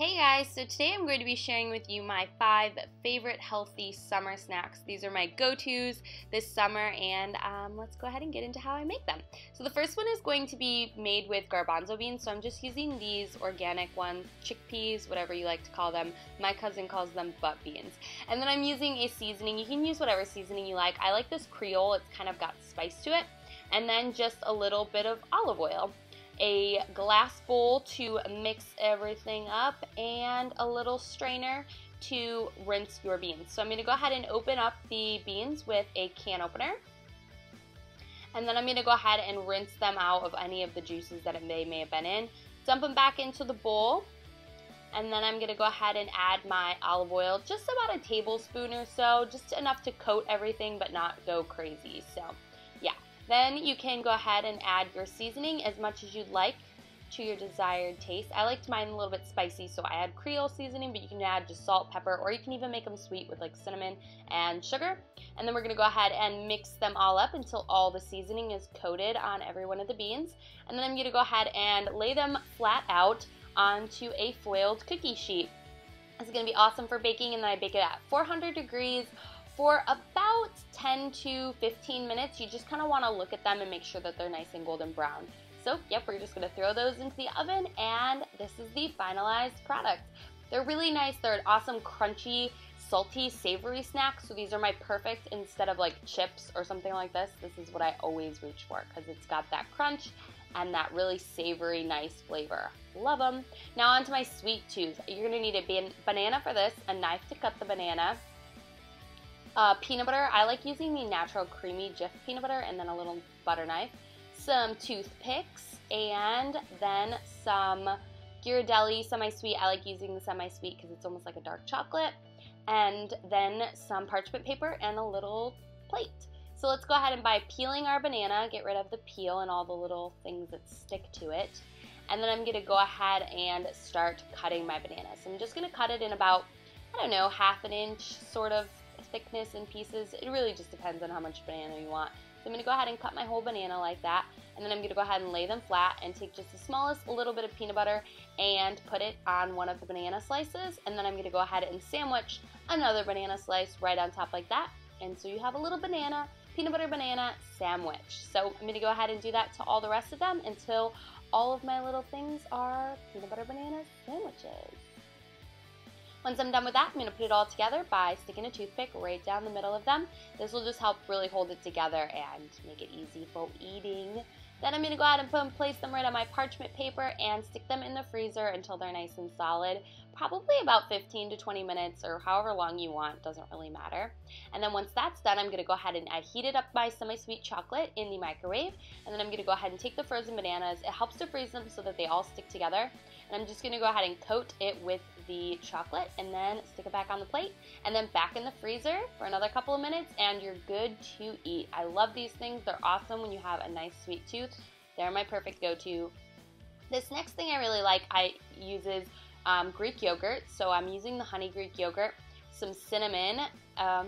Hey guys, so today I'm going to be sharing with you my 5 favorite healthy summer snacks. These are my go-tos this summer, and let's go ahead and get into how I make them. So the first one is going to be made with garbanzo beans, so I'm just using these organic ones, chickpeas, whatever you like to call them. My cousin calls them butt beans. And then I'm using a seasoning. You can use whatever seasoning you like. I like this Creole, it's kind of got spice to it. And then just a little bit of olive oil. A glass bowl to mix everything up, and a little strainer to rinse your beans. So I'm going to go ahead and open up the beans with a can opener, and then I'm going to go ahead and rinse them out of any of the juices that they may have been in. Dump them back into the bowl, and then I'm going to go ahead and add my olive oil, just about a tablespoon or so, just enough to coat everything but not go crazy. So yeah. Then you can go ahead and add your seasoning as much as you'd like to your desired taste. I liked mine a little bit spicy, so I add Creole seasoning, but you can add just salt, pepper, or you can even make them sweet with like cinnamon and sugar. And then we're going to go ahead and mix them all up until all the seasoning is coated on every one of the beans. And then I'm going to go ahead and lay them flat out onto a foiled cookie sheet. This is going to be awesome for baking, and then I bake it at 400 degrees for about 10 to 15 minutes. You just kind of want to look at them and make sure that they're nice and golden brown. So, yep, we're just going to throw those into the oven, and this is the finalized product. They're really nice. They're an awesome, crunchy, salty, savory snack. So these are my perfect, instead of like chips or something like this, this is what I always reach for because it's got that crunch and that really savory, nice flavor. Love them. Now on to my sweet tooth. You're going to need a banana for this, a knife to cut the banana, peanut butter. I like using the natural creamy Jif peanut butter, and then a little butter knife, some toothpicks, and then some Ghirardelli semi-sweet. I like using the semi-sweet because it's almost like a dark chocolate, and then some parchment paper and a little plate. So let's go ahead and by peeling our banana, get rid of the peel and all the little things that stick to it. And then I'm going to go ahead and start cutting my banana. So I'm just going to cut it in about, I don't know, half an inch sort of thickness in pieces. It really just depends on how much banana you want. So I'm going to go ahead and cut my whole banana like that, and then I'm going to go ahead and lay them flat and take just the smallest little bit of peanut butter and put it on one of the banana slices, and then I'm going to go ahead and sandwich another banana slice right on top like that, and so you have a little banana, peanut butter banana sandwich. So I'm going to go ahead and do that to all the rest of them until all of my little things are peanut butter banana sandwiches. Once I'm done with that, I'm going to put it all together by sticking a toothpick right down the middle of them. This will just help really hold it together and make it easy for eating. Then I'm going to go ahead and place them right on my parchment paper and stick them in the freezer until they're nice and solid. Probably about 15 to 20 minutes, or however long you want, doesn't really matter. And then once that's done, I'm going to go ahead and I heated up my semi-sweet chocolate in the microwave, and then I'm going to go ahead and take the frozen bananas. It helps to freeze them so that they all stick together. And I'm just going to go ahead and coat it with the chocolate, and then stick it back on the plate, and then back in the freezer for another couple of minutes, and you're good to eat. I love these things. They're awesome when you have a nice sweet tooth. They're my perfect go-to. This next thing I really like, I uses Greek yogurt. So I'm using the honey Greek yogurt, some cinnamon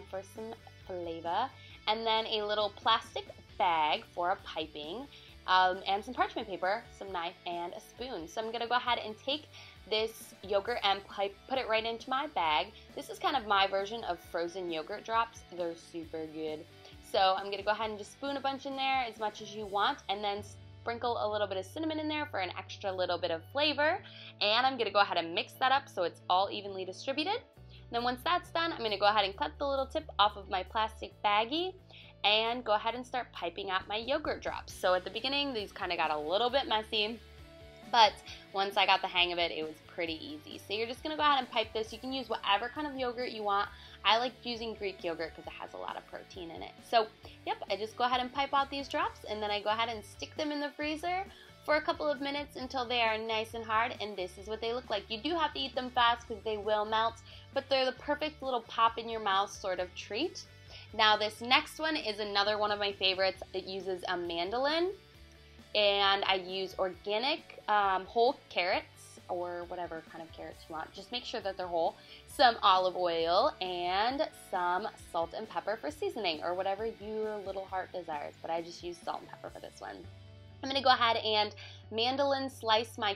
for some flavor, and then a little plastic bag for a piping, and some parchment paper, some knife, and a spoon. So I'm going to go ahead and take this yogurt and put it right into my bag. This is kind of my version of frozen yogurt drops. They're super good. So I'm going to go ahead and just spoon a bunch in there, as much as you want, and then sprinkle a little bit of cinnamon in there for an extra little bit of flavor. And I'm going to go ahead and mix that up so it's all evenly distributed. And then once that's done, I'm going to go ahead and cut the little tip off of my plastic baggie and go ahead and start piping out my yogurt drops. So at the beginning, these kind of got a little bit messy, but once I got the hang of it, it was pretty easy. So you're just going to go ahead and pipe this. You can use whatever kind of yogurt you want. I like using Greek yogurt because it has a lot of protein in it. So, yep, I just go ahead and pipe out these drops, and then I go ahead and stick them in the freezer for a couple of minutes until they are nice and hard, and this is what they look like. You do have to eat them fast because they will melt, but they're the perfect little pop in your mouth sort of treat. Now this next one is another one of my favorites. It uses a mandolin, and I use organic whole carrots, or whatever kind of carrots you want. Just make sure that they're whole. Some olive oil and some salt and pepper for seasoning, or whatever your little heart desires, but I just use salt and pepper for this one. I'm gonna go ahead and mandolin slice my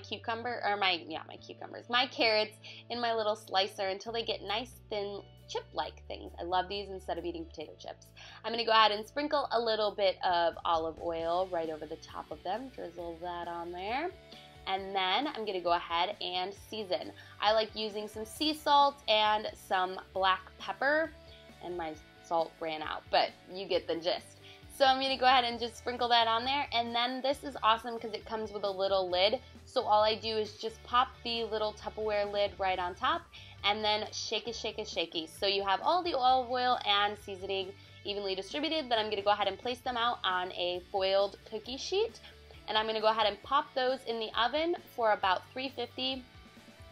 my carrots in my little slicer until they get nice thin chip-like things. I love these instead of eating potato chips. I'm gonna go ahead and sprinkle a little bit of olive oil right over the top of them, drizzle that on there. And then I'm gonna go ahead and season. I like using some sea salt and some black pepper, and my salt ran out, but you get the gist. So I'm gonna go ahead and just sprinkle that on there, and then this is awesome because it comes with a little lid. So all I do is just pop the little Tupperware lid right on top, and then shake it. So you have all the olive oil and seasoning evenly distributed. Then I'm gonna go ahead and place them out on a foiled cookie sheet, and I'm gonna go ahead and pop those in the oven for about 350.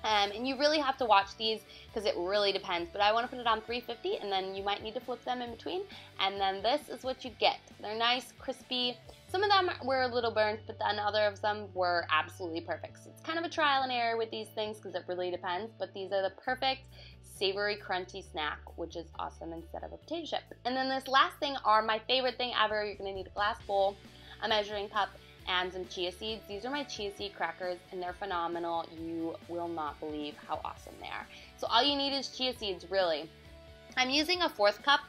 And you really have to watch these because it really depends. But I want to put it on 350, and then you might need to flip them in between. And then this is what you get. They're nice, crispy. Some of them were a little burnt, but then other of them were absolutely perfect. So it's kind of a trial and error with these things because it really depends. But these are the perfect savory, crunchy snack, which is awesome instead of a potato chip. And then this last thing are my favorite thing ever. You're going to need a glass bowl, a measuring cup, and some chia seeds. These are my chia seed crackers, and they're phenomenal. You will not believe how awesome they are. So all you need is chia seeds, really. I'm using a 1/4 cup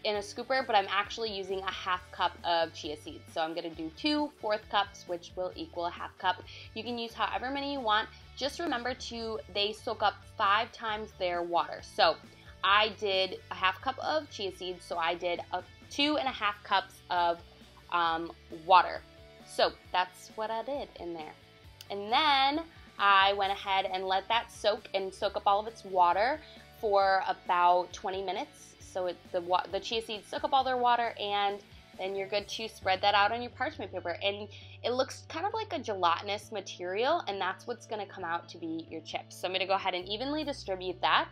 in a scooper, but I'm actually using a 1/2 cup of chia seeds. So I'm gonna do 2 4th cups, which will equal a 1/2 cup. You can use however many you want. Just remember they soak up 5 times their water. So I did a 1/2 cup of chia seeds, so I did 2.5 cups of water. So that's what I did in there. And then I went ahead and let that soak up all of its water for about 20 minutes. So the chia seeds soak up all their water, and then you're good to spread that out on your parchment paper. And it looks kind of like a gelatinous material, and that's what's gonna come out to be your chips. So I'm gonna go ahead and evenly distribute that.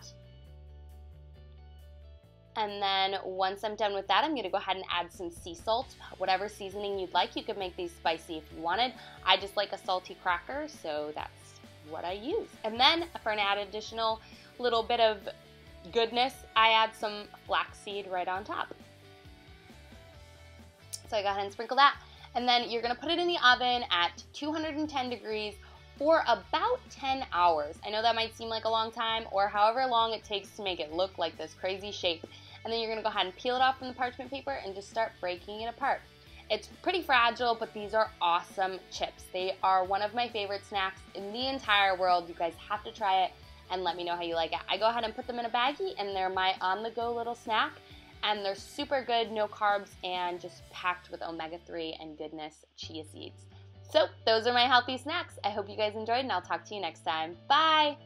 And then once I'm done with that, I'm going to go ahead and add some sea salt, whatever seasoning you'd like. You could make these spicy if you wanted. I just like a salty cracker, so that's what I use. And then for an additional little bit of goodness, I add some flaxseed right on top. So I go ahead and sprinkle that. And then you're going to put it in the oven at 210 degrees for about 10 hours. I know that might seem like a long time, or however long it takes to make it look like this crazy shape. And then you're gonna go ahead and peel it off from the parchment paper and just start breaking it apart. It's pretty fragile, but these are awesome chips. They are one of my favorite snacks in the entire world. You guys have to try it and let me know how you like it. I go ahead and put them in a baggie, and they're my on-the-go little snack. And they're super good, no carbs, and just packed with omega-3 and goodness, chia seeds. So those are my healthy snacks. I hope you guys enjoyed, and I'll talk to you next time. Bye!